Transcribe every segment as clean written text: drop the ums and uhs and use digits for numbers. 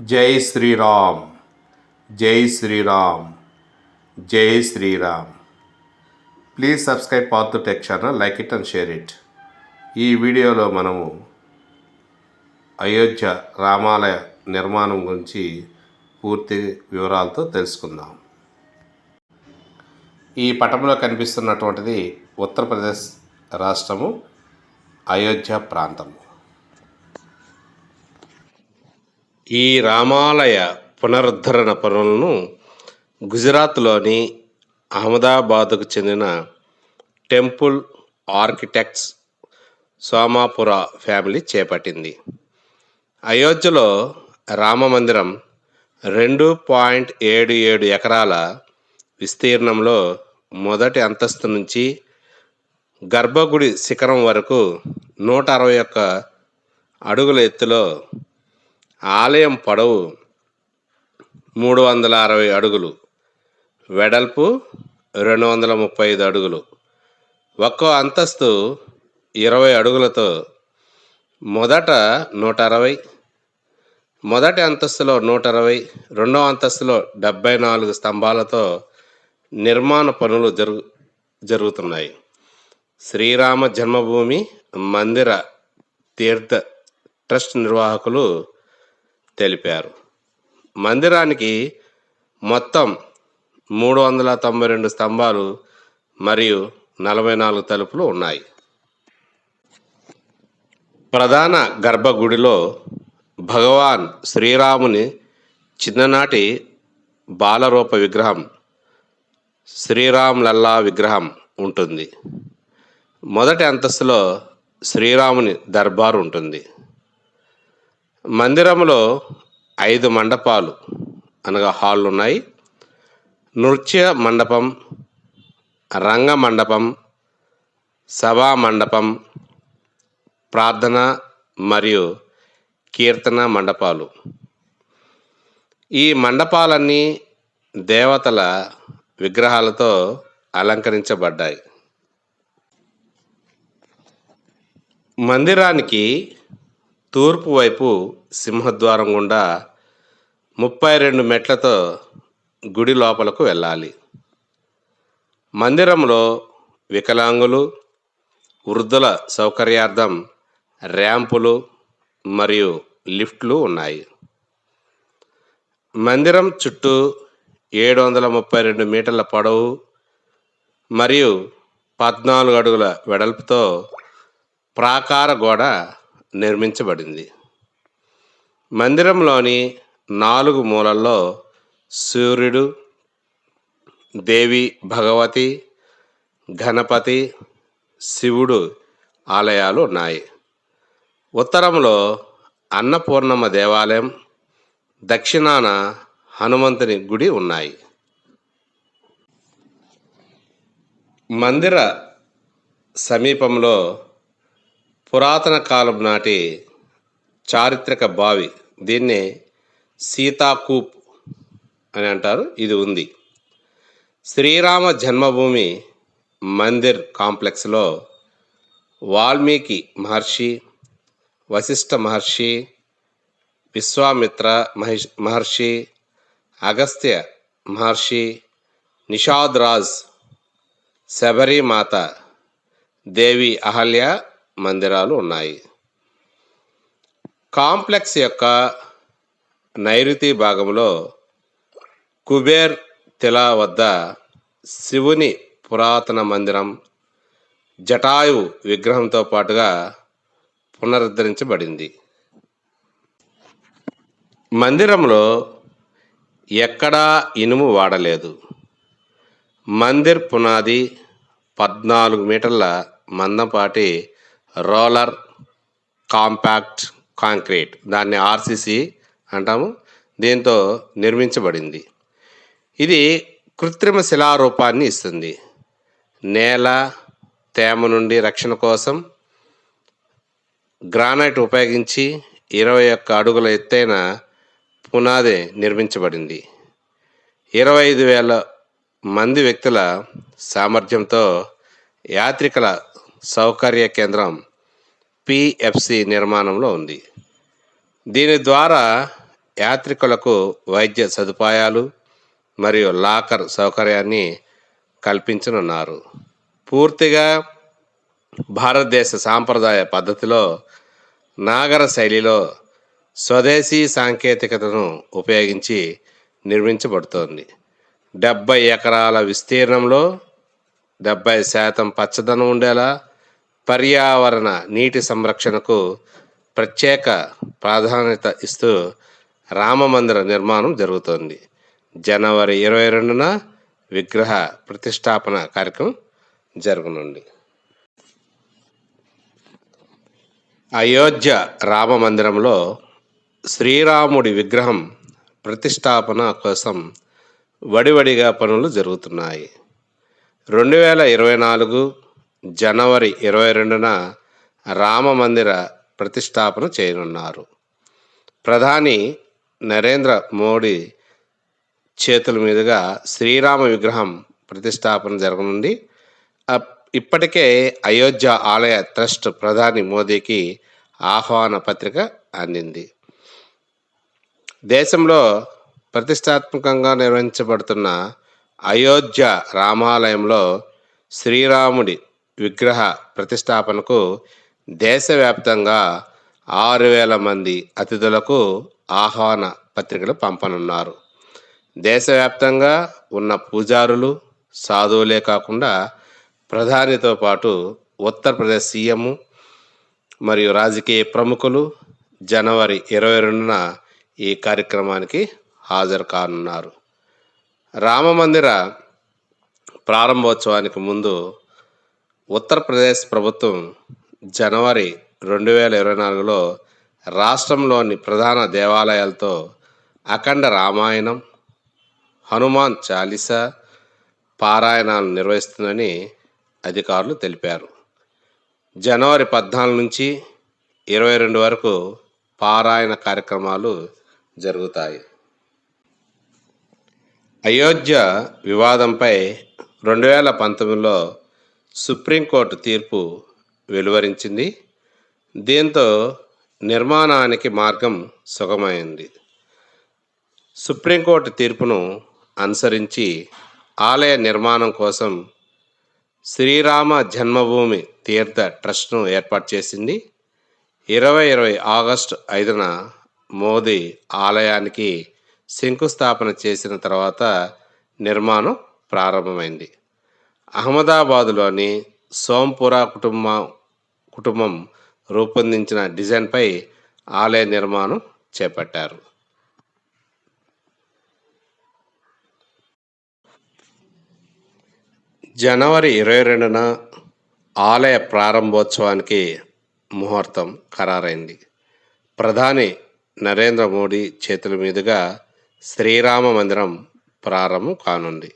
జై శ్రీరామ్. జై శ్రీరామ్. జై Sriram. Please subscribe Path Tech channel, like it and share it. ఈ వీడియోలో మనము అయోధ్య రామాలయ నిర్మాణం గురించి పూర్తి వివరాలతో తెలుసుకుందాం. ఈ పటంలో కనిపిస్తున్నటువంటిది ఉత్తరప్రదేశ్ రాష్ట్రము అయోధ్య ప్రాంతము. ఈ రామాలయ పునరుద్ధరణ పనులను గుజరాత్లోని అహ్మదాబాద్కు చెందిన టెంపుల్ ఆర్కిటెక్ట్స్ సోమాపుర ఫ్యామిలీ చేపట్టింది. అయోధ్యలో రామమందిరం 2.77 ఎకరాల విస్తీర్ణంలో మొదటి అంతస్తు నుంచి గర్భగుడి శిఖరం వరకు 161 అడుగుల ఎత్తులో, ఆలయం పొడవు 360 అడుగులు, వెడల్పు 235 అడుగులు, ఒక్కో అంతస్తు 20 అడుగులతో మొదటి అంతస్తులో 120, రెండవ అంతస్తులో 74 స్తంభాలతో నిర్మాణ పనులు జరుగుతున్నాయి. శ్రీరామ జన్మభూమి మందిర తీర్థ ట్రస్ట్ నిర్వాహకులు తెలిపారు. మందిరానికి మొత్తం 392 స్తంభాలు మరియు 44 తలుపులు ఉన్నాయి. ప్రధాన గర్భగుడిలో భగవాన్ శ్రీరాముని చిన్ననాటి బాలరూప విగ్రహం, శ్రీరామ్ లల్లా విగ్రహం ఉంటుంది. మొదటి అంతస్తులో శ్రీరాముని దర్బారు ఉంటుంది. మందిరంలో 5 మండపాలు అనగా హాళ్ళు ఉన్నాయి. నృత్య మండపం, రంగ మండపం, సభా మండపం, ప్రార్థన మరియు కీర్తన మండపాలు. ఈ మండపాలన్నీ దేవతల విగ్రహాలతో అలంకరించబడ్డాయి. మందిరానికి తూర్పు వైపు సింహద్వారం గుండా 32 మెట్లతో గుడి లోపలకు వెళ్ళాలి. మందిరంలో వికలాంగులు, వృద్ధుల సౌకర్యార్థం ర్యాంపులు మరియు లిఫ్ట్లు ఉన్నాయి. మందిరం చుట్టూ 732 మీటర్ల పొడవు మరియు 14 అడుగుల వెడల్పుతో ప్రాకార గోడ నిర్మించబడింది. మందిరంలోని 4 మూలల్లో సూర్యుడు, దేవి భగవతి, గణపతి, శివుడు ఆలయాలు ఉన్నాయి. ఉత్తరంలో అన్నపూర్ణమ్మ దేవాలయం, దక్షిణాన హనుమంతుని గుడి ఉన్నాయి. మందిర సమీపంలో పురాతన కాలం నాటి చారిత్రక బావి, దీన్నే సీతాకూప్ అని అంటారు, ఇది ఉంది. శ్రీరామ జన్మభూమి మందిర్ కాంప్లెక్స్లో వాల్మీకి మహర్షి, వశిష్ఠ మహర్షి, విశ్వామిత్ర మహర్షి, అగస్త్య మహర్షి, నిషాద్ రాజ్, శబరిమాత, దేవి అహల్య మందిరాలు ఉన్నాయి. కాంప్లెక్స్ యొక్క నైరుతి భాగంలో కుబేర్ తిలా వద్ద శివుని పురాతన మందిరం, జటాయు విగ్రహంతో పాటుగా పునరుద్ధరించబడింది. మందిరంలో ఎక్కడా ఇనుము వాడలేదు. మందిర్ పునాది 14 మీటర్ల మందంపాటి రోలర్ కాంపాక్ట్ కాంక్రీట్, దాన్ని ఆర్సిసి అంటాము, దీంతో నిర్మించబడింది. ఇది కృత్రిమ శిలారూపాన్ని ఇస్తుంది. నేల తేమ నుండి రక్షణ కోసం గ్రానైట్ ఉపయోగించి 21 అడుగుల ఎత్తైన పునాది నిర్మించబడింది. 25,000 మంది వ్యక్తుల సామర్థ్యంతో యాత్రికుల సౌకర్య కేంద్రం పిఎఫ్సి నిర్మాణంలో ఉంది. దీని ద్వారా యాత్రికులకు వైద్య సదుపాయాలు మరియు లాకర్ సౌకర్యాన్ని కల్పించనున్నారు. పూర్తిగా భారతదేశ సాంప్రదాయ పద్ధతిలో నాగర శైలిలో స్వదేశీ సాంకేతికతను ఉపయోగించి నిర్మించబడుతోంది. 70 ఎకరాల విస్తీర్ణంలో 70% పచ్చదనం ఉండేలా పర్యావరణ నీటి సంరక్షణకు ప్రత్యేక ప్రాధాన్యత ఇస్తూ రామమందిర నిర్మాణం జరుగుతోంది. జనవరి 22న విగ్రహ ప్రతిష్టాపన కార్యక్రమం జరగనుంది. అయోధ్య రామ మందిరంలో శ్రీరాముడి విగ్రహం ప్రతిష్టాపన కోసం వడివడిగా పనులు జరుగుతున్నాయి. 2024 జనవరి 22న రామ మందిర ప్రతిష్టాపన చేయనున్నారు. ప్రధాని నరేంద్ర మోడీ చేతుల మీదుగా శ్రీరామ విగ్రహం ప్రతిష్టాపన జరగనుంది. ఇప్పటికే అయోధ్య ఆలయ ట్రస్ట్ ప్రధాని మోదీకి ఆహ్వాన పత్రిక అందింది. దేశంలో ప్రతిష్టాత్మకంగా నిర్వహించబడుతున్న అయోధ్య రామాలయంలో శ్రీరాముడి విగ్రహ ప్రతిష్టాపనకు దేశవ్యాప్తంగా 6,000 మంది అతిథులకు ఆహ్వాన పత్రికలు పంపనున్నారు. దేశవ్యాప్తంగా ఉన్న పూజారులు, సాధువులే కాకుండా ప్రధానితో పాటు ఉత్తరప్రదేశ్ సీఎం మరియు రాజకీయ ప్రముఖులు జనవరి 22న ఈ కార్యక్రమానికి హాజరు కానున్నారు. రామమందిర ప్రారంభోత్సవానికి ముందు ఉత్తరప్రదేశ్ ప్రభుత్వం జనవరి 2024లో రాష్ట్రంలోని ప్రధాన దేవాలయాలతో అఖండ రామాయణం, హనుమాన్ చాలీసా పారాయణాలు నిర్వహిస్తుందని అధికారులు తెలిపారు. జనవరి 14 నుంచి 22 వరకు పారాయణ కార్యక్రమాలు జరుగుతాయి. అయోధ్య వివాదంపై 2019లో సుప్రీంకోర్టు తీర్పు వెలువరించింది. దీంతో నిర్మాణానికి మార్గం సుగమైంది. సుప్రీంకోర్టు తీర్పును అనుసరించి ఆలయ నిర్మాణం కోసం శ్రీరామ జన్మభూమి తీర్థ ట్రస్ట్ను ఏర్పాటు చేసింది. 2020 ఆగస్టు 5న మోదీ ఆలయానికి శంకుస్థాపన చేసిన తర్వాత నిర్మాణం ప్రారంభమైంది. అహ్మదాబాదులోని సోంపురా కుటుంబం రూపొందించిన డిజైన్పై ఆలయ నిర్మాణం చేపట్టారు. జనవరి 22న ఆలయ ప్రారంభోత్సవానికి ముహూర్తం ఖరారైంది. ప్రధాని నరేంద్ర మోడీ చేతుల మీదుగా శ్రీరామ మందిరం ప్రారంభం కానుంది.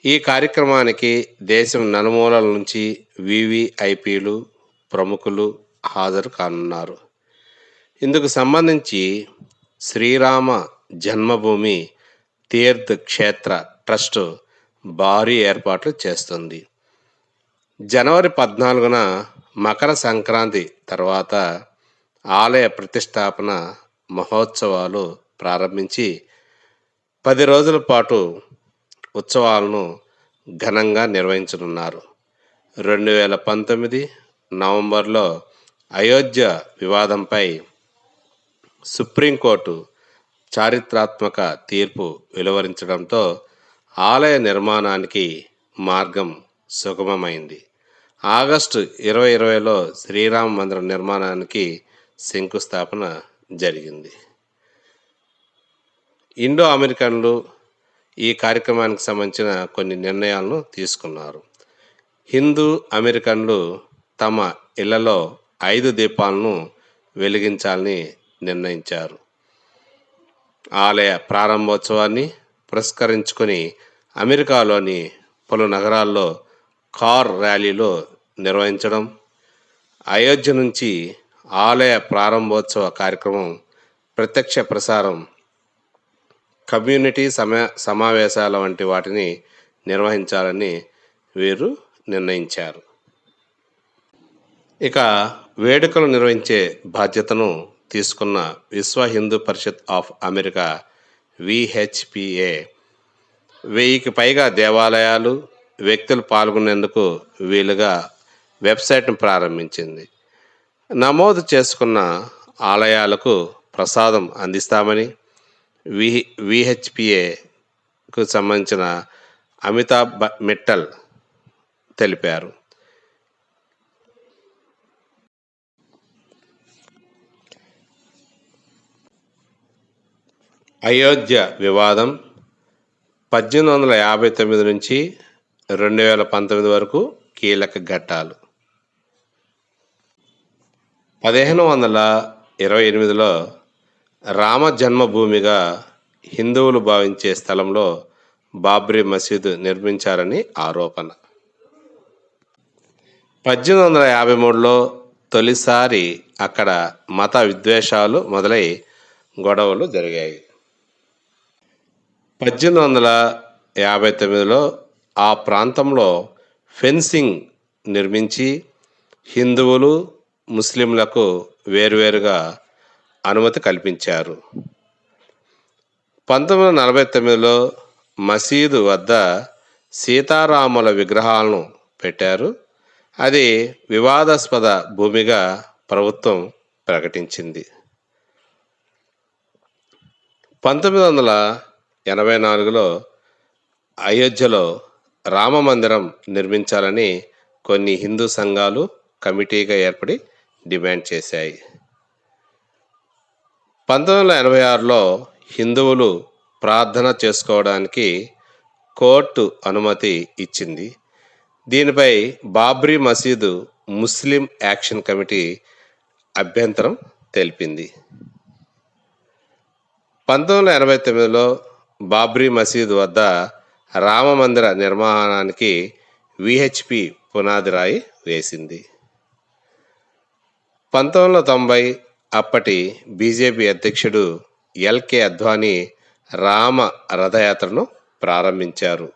ఈ కార్యక్రమానికి దేశం నలుమూలల నుంచి వివిఐపీలు, ప్రముఖులు హాజరు కానున్నారు. ఇందుకు సంబంధించి శ్రీరామ జన్మభూమి తీర్థ్ క్షేత్ర ట్రస్ట్ భారీ ఏర్పాట్లు చేస్తుంది. జనవరి 14న మకర సంక్రాంతి తర్వాత ఆలయ ప్రతిష్టాపన మహోత్సవాలు ప్రారంభించి 10 రోజుల పాటు ఉత్సవాలను ఘనంగా నిర్వహించనున్నారు. 2019 నవంబర్లో అయోధ్య వివాదంపై సుప్రీంకోర్టు చారిత్రాత్మక తీర్పు వెలువరించడంతో ఆలయ నిర్మాణానికి మార్గం సుగమమైంది. ఆగస్టు 2020లో శ్రీరామ మందిర నిర్మాణానికి శంకుస్థాపన జరిగింది. ఇండో అమెరికన్లు ఈ కార్యక్రమానికి సంబంధించిన కొన్ని నిర్ణయాలను తీసుకున్నారు. హిందూ అమెరికన్లు తమ ఇళ్లలో 5 దీపాలను వెలిగించాలని నిర్ణయించారు. ఆలయ ప్రారంభోత్సవాన్ని పురస్కరించుకొని అమెరికాలోని పలు నగరాల్లో కార్ ర్యాలీలు నిర్వహించడం, అయోధ్య నుంచి ఆలయ ప్రారంభోత్సవ కార్యక్రమం ప్రత్యక్ష ప్రసారం, కమ్యూనిటీ సమావేశాల వంటి వాటిని నిర్వహించాలని వీరు నిర్ణయించారు. ఇక వేడుకలు నిర్వహించే బాధ్యతను తీసుకున్న విశ్వ హిందూ పరిషత్ ఆఫ్ అమెరికా విహెచ్పిఏ 1000కి పైగా దేవాలయాలు, వ్యక్తులు పాల్గొనేందుకు వీలుగా వెబ్సైట్ను ప్రారంభించింది. నమోదు చేసుకున్న ఆలయాలకు ప్రసాదం అందిస్తామని విహెచ్పిఏకు సంబంధించిన అమితాబ్ మిట్టల్ తెలిపారు. అయోధ్య వివాదం 1859 నుంచి 2019 వరకు కీలక ఘట్టాలు. 1528లో రామ జన్మభూమిగా హిందువులు భావించే స్థలంలో బాబ్రీ మసీదు నిర్మించారని ఆరోపణ. 1853లో తొలిసారి అక్కడ మత విద్వేషాలు మొదలై గొడవలు జరిగాయి. 1859లో ఆ ప్రాంతంలో ఫెన్సింగ్ నిర్మించి హిందువులు, ముస్లింలకు వేర్వేరుగా అనుమతి కల్పించారు. 1949లో మసీదు వద్ద సీతారాముల విగ్రహాలను పెట్టారు. అది వివాదాస్పద భూమిగా ప్రభుత్వం ప్రకటించింది. 1984లో అయోధ్యలో రామ మందిరం నిర్మించాలని కొన్ని హిందూ సంఘాలు కమిటీగా ఏర్పడి డిమాండ్ చేశాయి. 1986లో హిందువులు ప్రార్థన చేసుకోవడానికి కోర్టు అనుమతి ఇచ్చింది. దీనిపై బాబ్రీ మసీదు ముస్లిం యాక్షన్ కమిటీ అభ్యంతరం తెలిపింది. 1989లో బాబ్రీ మసీదు వద్ద రామ మందిర నిర్మాణానికి విహెచ్పి పునాది రాయి వేసింది. 1990 అప్పటి బీజేపీ అధ్యక్షుడు ఎల్కే అద్వానీ రామ రథయాత్రను ప్రారంభించారు.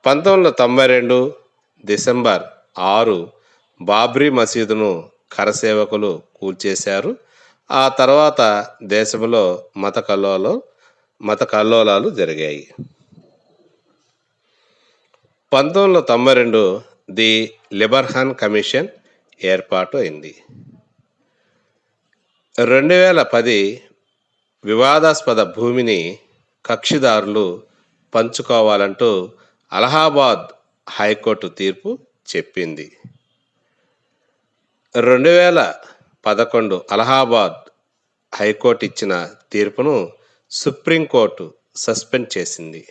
1992 డిసెంబర్ 6 బాబ్రీ మసీదును కరసేవకులు కూల్చేశారు. ఆ తర్వాత దేశంలో మత కల్లోలాలు జరిగాయి. 1992 ది లిబర్హన్ కమిషన్ ఏర్పాటు అయింది. 2010 వివాదాస్పద భూమిని కక్షిదారులు పంచుకోవాలంటూ అలహాబాద్ హైకోర్టు తీర్పు చెప్పింది. 2011 అలహాబాద్ హైకోర్టు ఇచ్చిన తీర్పును సుప్రీంకోర్టు సస్పెండ్ చేసింది.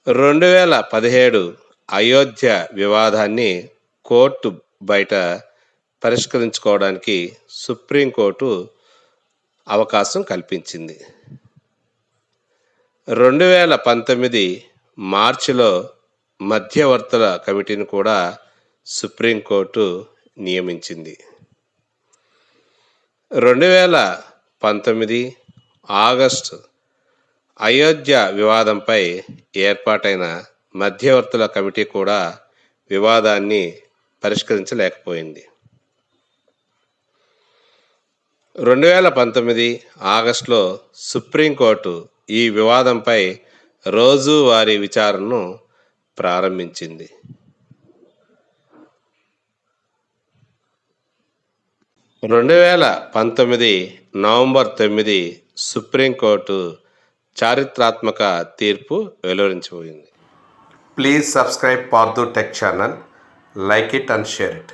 2017 అయోధ్య వివాదాన్ని కోర్టు బయట పరిష్కరించుకోవడానికి సుప్రీంకోర్టు అవకాశం కల్పించింది. 2019 మార్చిలో మధ్యవర్తుల కమిటీని కూడా సుప్రీంకోర్టు నియమించింది. 2019 ఆగస్టు అయోధ్య వివాదంపై ఏర్పాటైన మధ్యవర్తుల కమిటీ కూడా వివాదాన్ని పరిష్కరించలేకపోయింది. 2019 ఆగస్టులో సుప్రీంకోర్టు ఈ వివాదంపై రోజువారీ విచారణను ప్రారంభించింది. 2019 నవంబర్ 9 సుప్రీంకోర్టు చారిత్రాత్మక తీర్పు వెలువరించబోయింది. Please subscribe Parthu tech channel, like it and share it.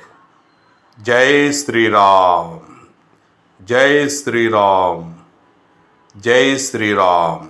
జై శ్రీరామ్, జై శ్రీరామ్, జై శ్రీరామ్.